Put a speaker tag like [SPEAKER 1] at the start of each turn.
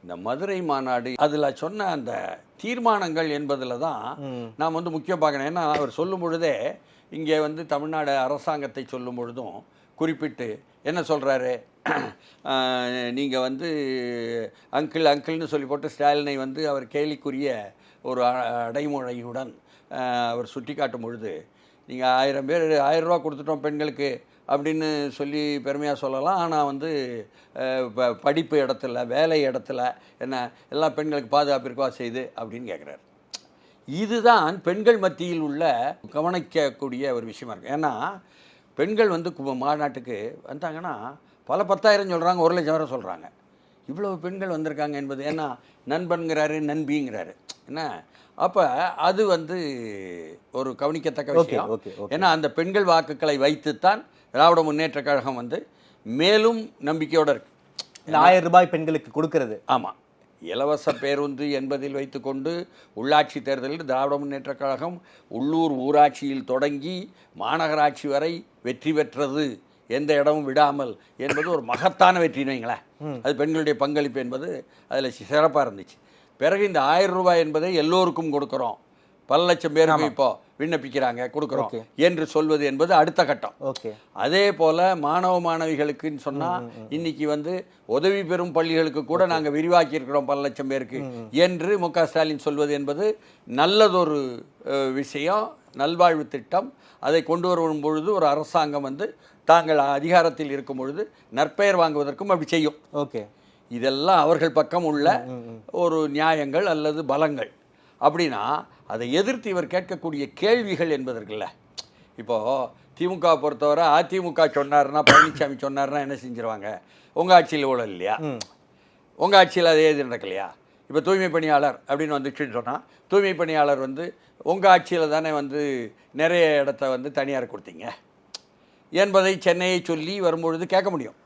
[SPEAKER 1] இந்த மதுரை மாநாடு அதில் சொன்ன அந்த தீர்மானங்கள் என்பதில் தான் நாம் வந்து முக்கியம் பார்க்கணும். ஏன்னா அவர் சொல்லும் பொழுதே இங்கே வந்து தமிழ்நாடு அரசாங்கத்தை சொல்லும் பொழுதும் குறிப்பிட்டு என்ன சொல்கிறாரு, நீங்கள் வந்து அங்கிள் அங்கிள்னு சொல்லி போட்டு ஸ்டாலினை வந்து அவர் கேலிக்குரிய ஒரு அடைமொழியுடன் அவர் சுட்டி காட்டும் பொழுது, நீங்கள் 1000 பேர் 1000 ரூபா கொடுத்துட்டோம் பெண்களுக்கு அப்படின்னு சொல்லி பெருமையாக சொல்லலாம். ஆனால் வந்து படிப்பு இடத்துல வேலை இடத்துல என்ன எல்லா பெண்களுக்கு பாதுகாப்பு இருக்கவா செய்து அப்படின்னு கேட்குறாரு. இதுதான் பெண்கள் மத்தியில் உள்ள கவனிக்கக்கூடிய ஒரு விஷயமா இருக்குது. ஏன்னா பெண்கள் வந்து மாநாட்டுக்கு வந்தாங்கன்னா பல 10,000 சொல்கிறாங்க, 1,00,000 வரை சொல்கிறாங்க. இவ்வளவு பெண்கள் வந்திருக்காங்க என்பது ஏன்னா நண்பன்கிறாரு நண்பிங்கிறாரு என்ன. அப்போ அது வந்து ஒரு கவனிக்கத்தக்க விஷயம். ஏன்னா அந்த பெண்கள் வாக்குகளை வைத்துத்தான் திராவிட முன்னேற்ற கழகம் வந்து மேலும் நம்பிக்கையோடு இருக்குது.
[SPEAKER 2] இந்த 1000 ரூபாய் பெண்களுக்கு கொடுக்கறது.
[SPEAKER 1] ஆமாம், இலவச பேருந்து என்பதில் வைத்துக்கொண்டு உள்ளாட்சி தேர்தலில் திராவிட முன்னேற்ற கழகம் உள்ளூர் ஊராட்சியில் தொடங்கி மாநகராட்சி வரை வெற்றி பெற்றது, எந்த இடமும் விடாமல் என்பது ஒரு மகத்தான வெற்றின்னு வைங்களேன். அது பெண்களுடைய பங்களிப்பு என்பது அதில் சிறப்பாக இருந்துச்சு. பிறகு இந்த 1000 ரூபாய் என்பதை எல்லோருக்கும் கொடுக்குறோம், பல லட்சம் பேருக்கு இப்போ விண்ணப்பிக்கிறாங்க கொடுக்குறோம் என்று சொல்வது என்பது அடுத்த கட்டம். அதே போல் மாணவ மாணவிகளுக்குன்னு சொன்னால் இன்னைக்கு வந்து உதவி பெறும் பள்ளிகளுக்கு கூட நாங்கள் விரிவாக்கி இருக்கிறோம் பல லட்சம் பேருக்கு என்று மு.க. ஸ்டாலின் சொல்வது என்பது நல்லதொரு விஷயம், நல்வாழ்வு திட்டம். அதை கொண்டு வரும் பொழுது ஒரு அரசாங்கம் வந்து தாங்கள் அதிகாரத்தில் இருக்கும் பொழுது நற்பெயர் வாங்குவதற்கும் அப்படி செய்யும். இதெல்லாம் அவர்கள் பக்கம் உள்ள ஒரு நியாயங்கள் அல்லது பலங்கள். அப்படின்னா அதை எதிர்த்து இவர் கேட்கக்கூடிய கேள்விகள் என்பதற்குல்ல. இப்போது திமுக பொறுத்தவரை அதிமுக சொன்னார்னா, பழனிசாமி சொன்னார்னா என்ன செஞ்சிருவாங்க, உங்கள் ஆட்சியில் ஊழல் இல்லையா, உங்கள் ஆட்சியில் அதே இது நடக்கலையா. இப்போ தூய்மை பணியாளர் அப்படின்னு வந்துச்சுன்னு சொன்னால், தூய்மை பணியாளர் வந்து உங்கள் ஆட்சியில் தானே வந்து நிறைய இடத்த வந்து தனியார் கொடுத்தீங்க என்பதை சென்னையை சொல்லி வரும்பொழுது கேட்க முடியும்.